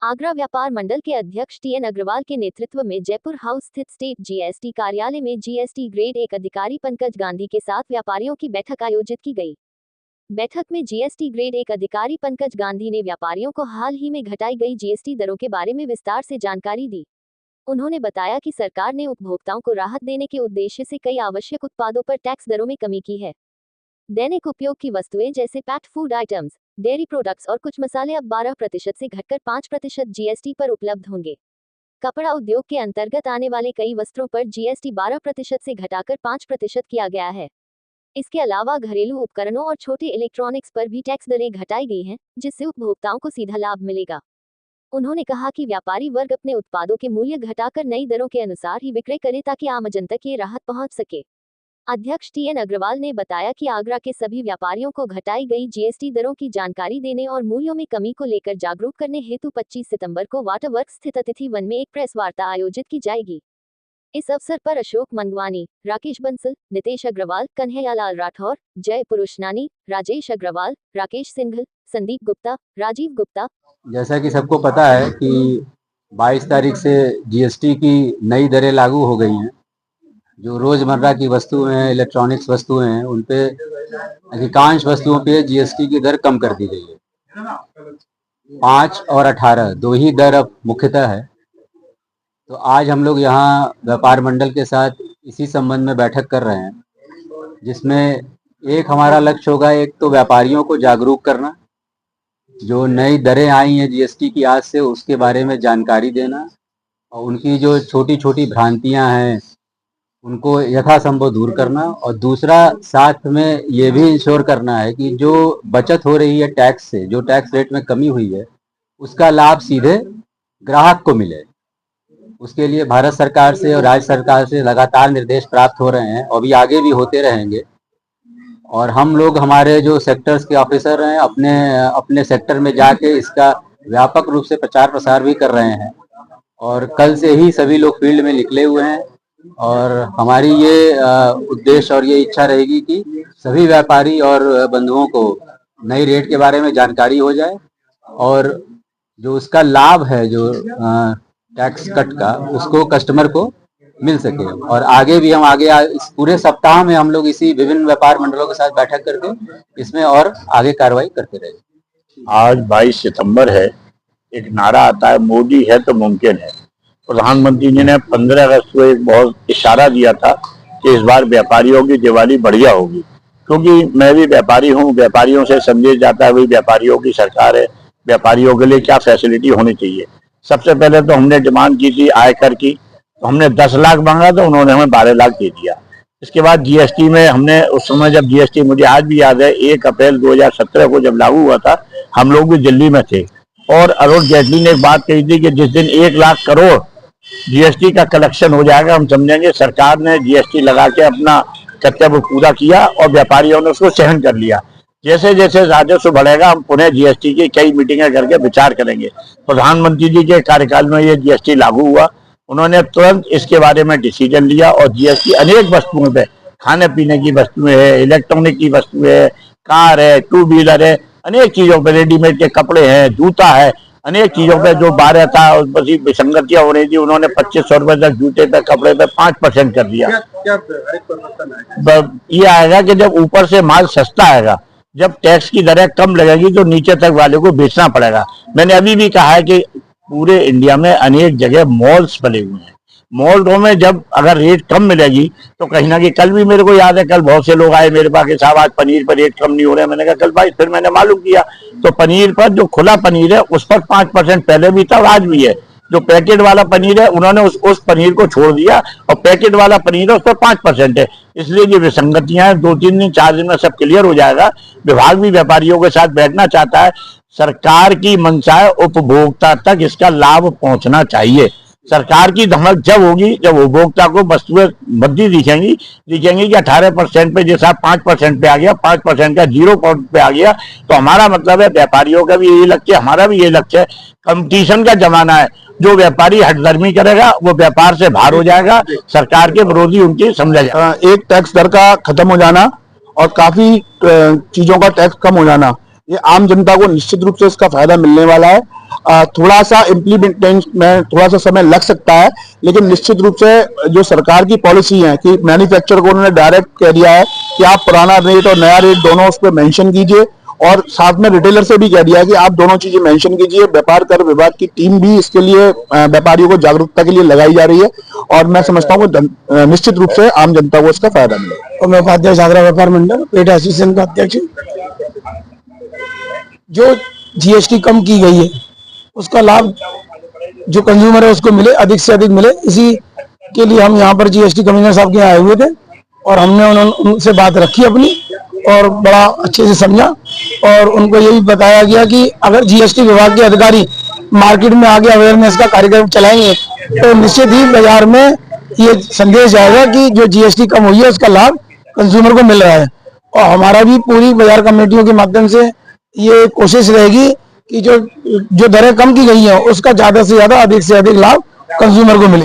आगरा व्यापार मंडल के अध्यक्ष टीएन अग्रवाल के नेतृत्व में जयपुर हाउस स्थित स्टेट जीएसटी कार्यालय में जीएसटी ग्रेड 1 अधिकारी पंकज गांधी के साथ व्यापारियों की बैठक आयोजित की गई। बैठक में जीएसटी ग्रेड 1 अधिकारी पंकज गांधी ने व्यापारियों को हाल ही में घटाई गई जीएसटी दरों के बारे में विस्तार से जानकारी दी। उन्होंने बताया कि सरकार ने उपभोक्ताओं को राहत देने के उद्देश्य से कई आवश्यक उत्पादों पर टैक्स दरों में कमी की है। दैनिक उपयोग की वस्तुएं जैसे packed food items, dairy products और कुछ मसाले अब 12% से घटकर 5% जीएसटी पर उपलब्ध होंगे। कपड़ा उद्योग के अंतर्गत आने वाले कई वस्त्रों पर जीएसटी 12% से घटाकर 5% किया गया है। इसके अलावा घरेलू उपकरणों और छोटे इलेक्ट्रॉनिक्स पर भी टैक्स दरें घटाई गई हैं, जिससे उपभोक्ताओं को सीधा लाभ मिलेगा। उन्होंने कहा कि व्यापारी वर्ग अपने उत्पादों के मूल्य घटाकर नई दरों के अनुसार ही विक्रय करे ताकि आम जन तक ये राहत पहुंच सके। अध्यक्ष टीएन अग्रवाल ने बताया कि आगरा के सभी व्यापारियों को घटाई गई जीएसटी दरों की जानकारी देने और मूल्यों में कमी को लेकर जागरूक करने हेतु 25 सितंबर को वाटर वर्क्स स्थित अतिथि वन में एक प्रेस वार्ता आयोजित की जाएगी। इस अवसर पर अशोक मंगवानी, राकेश बंसल, नितेश अग्रवाल, कन्हैयालाल राठौर, जय पुरुषनानी, राजेश अग्रवाल, राकेश सिंघल, संदीप गुप्ता, राजीव गुप्ता। जैसा कि सबको पता है कि 22 तारीख से जीएसटी की नई दरें लागू हो गई हैं। जो रोजमर्रा की वस्तुएं हैं, इलेक्ट्रॉनिक्स वस्तुएं हैं, उन पे अधिकांश वस्तुओं पे जीएसटी की दर कम कर दी गई है। 5 और 18 दो ही दर अब मुख्यतः है। तो आज हम लोग यहाँ व्यापार मंडल के साथ इसी संबंध में बैठक कर रहे हैं, जिसमें एक हमारा लक्ष्य होगा, एक तो व्यापारियों को जागरूक करना, जो नई दरें आई हैं जीएसटी की आज से, उसके बारे में जानकारी देना और उनकी जो छोटी छोटी भ्रांतियां हैं उनको यथासंभव दूर करना। और दूसरा, साथ में ये भी इंश्योर करना है कि जो बचत हो रही है टैक्स से, जो टैक्स रेट में कमी हुई है, उसका लाभ सीधे ग्राहक को मिले। उसके लिए भारत सरकार से और राज्य सरकार से लगातार निर्देश प्राप्त हो रहे हैं और अभी आगे भी होते रहेंगे। और हम लोग, हमारे जो सेक्टर्स के ऑफिसर हैं, अपने अपने सेक्टर में जाके इसका व्यापक रूप से प्रचार प्रसार भी कर रहे हैं। और कल से ही सभी लोग फील्ड में निकले हुए हैं और हमारी ये उद्देश्य और ये इच्छा रहेगी कि सभी व्यापारी और बंधुओं को नई रेट के बारे में जानकारी हो जाए और जो उसका लाभ है, जो टैक्स कट का, उसको कस्टमर को मिल सके। और आगे भी हम इस पूरे सप्ताह में हम लोग इसी विभिन्न व्यापार मंडलों के साथ बैठक करके इसमें और आगे कार्रवाई करते रहेंगे। आज 22 सितंबर है। एक नारा आता है, मोदी है तो मुमकिन है। प्रधानमंत्री जी ने 15 अगस्त को एक बहुत इशारा दिया था कि इस बार व्यापारियों की दिवाली बढ़िया होगी। क्योंकि मैं भी व्यापारी हूँ, व्यापारियों से संदेश जाता है, वही व्यापारियों की सरकार है, व्यापारियों के लिए क्या फैसिलिटी होनी चाहिए। सबसे पहले तो हमने डिमांड की थी आयकर की, तो हमने 10 लाख मांगा तो उन्होंने हमें 12 लाख दे दिया। इसके बाद जीएसटी में हमने उस समय, जब जीएसटी, मुझे आज भी याद है, 1 अप्रैल 2017 को जब लागू हुआ था, हम लोग भी दिल्ली में थे और अरुण जेटली ने एक बात कही थी कि जिस दिन 1 लाख करोड़ जीएसटी का कलेक्शन हो जाएगा, हम समझेंगे सरकार ने जीएसटी लगा के अपना कर्तव्य पूरा किया और व्यापारियों ने उसको सहन कर लिया। जैसे जैसे राजस्व बढ़ेगा, हम पुनः जीएसटी की कई मीटिंगें करके विचार करेंगे। प्रधानमंत्री जी के कार्यकाल में ये जीएसटी लागू हुआ, उन्होंने तुरंत इसके बारे में डिसीजन लिया और जीएसटी अनेक वस्तुओं पे, खाने पीने की वस्तुएं है, इलेक्ट्रॉनिक की वस्तुएं है, कार है, 2 व्हीलर है, अनेक चीजों पे, रेडीमेड के कपड़े हैं, जूता है, अनेक चीजों पे जो 12 था उस पर विसंगतियां हो रही थी, उन्होंने 2500 रुपए तक जूते पे, कपड़े पे 5% कर दिया। ये आएगा कि जब ऊपर से माल सस्ता आएगा, जब टैक्स की दरें कम लगेगी तो नीचे तक वाले को बेचना पड़ेगा। मैंने अभी भी कहा है कि पूरे इंडिया में अनेक जगह मॉल्स बने हुए हैं। मॉलों में जब अगर रेट कम मिलेगी तो कहीं ना कहीं, कल भी मेरे को याद है, कल बहुत से लोग आए मेरे पास कि साहब आज पनीर पर रेट कम नहीं हो रहा है। मैंने कहा कल भाई, फिर मैंने मालूम किया तो पनीर पर, जो खुला पनीर है उस पर 5% पहले भी था और आज भी है। जो पैकेट वाला पनीर है उन्होंने उस पनीर को छोड़ दिया और पैकेट वाला पनीर है उस पर 5% है। इसलिए ये विसंगतियां हैं, 2-3 दिन 4 दिन में सब क्लियर हो जाएगा। विभाग भी व्यापारियों के साथ बैठना चाहता है। सरकार की मंशा है उपभोक्ता तक इसका लाभ पहुंचना चाहिए। सरकार की धमक जब होगी जब उपभोक्ता को वस्तुएं बद्दी दिखेंगी कि 18% पे जैसा 5% पे आ गया, 5% का 0 पे आ गया, तो हमारा मतलब है व्यापारियों का भी यही लक्ष्य है, हमारा भी यही लक्ष्य है। कंपटीशन का जमाना है, जो व्यापारी हठधर्मी करेगा वो व्यापार से बाहर हो जाएगा, सरकार के विरोधी उनकी समझा जाएगा। एक टैक्स दर का खत्म हो जाना और काफी चीजों का टैक्स कम हो जाना, ये आम जनता को निश्चित रूप से इसका फायदा मिलने वाला है। थोड़ा सा इम्प्लीमेंटेशन में थोड़ा सा समय लग सकता है, लेकिन निश्चित रूप से जो सरकार की पॉलिसी है कि मैन्युफैक्चरर को उन्होंने डायरेक्ट कह दिया है कि आप पुराना रेट और नया रेट दोनों उस पर मेंशन कीजिए, और साथ में रिटेलर से भी कह दिया है कि आप दोनों चीजें मेंशन कीजिए। व्यापार कर विभाग की टीम भी इसके लिए व्यापारियों को जागरूकता के लिए लगाई जा रही है, और मैं समझता हूँ कि निश्चित रूप से आम जनता को इसका फायदा मिलेगा। और मैं उपाध्यक्ष आगरा व्यापार मंडल पेट एसोसिएशन का अध्यक्ष। जो जीएसटी कम की गई है उसका लाभ जो कंज्यूमर है उसको मिले, अधिक से अधिक मिले, इसी के लिए हम यहाँ पर जीएसटी कमिश्नर साहब के यहाँ आए हुए थे और हमने उनसे बात रखी अपनी और बड़ा अच्छे से समझा, और उनको ये भी बताया गया कि अगर जीएसटी विभाग के अधिकारी मार्केट में आगे अवेयरनेस का कार्यक्रम चलाएंगे तो निश्चित ही बाजार में ये संदेश जाएगा कि जो जीएसटी कम हुई है उसका लाभ कंज्यूमर को मिल रहा है। और हमारा भी पूरी बाजार कमेटियों के माध्यम से ये कोशिश रहेगी कि जो दरें कम की गई हैं उसका ज्यादा से ज्यादा, अधिक से अधिक लाभ कंज्यूमर को मिले।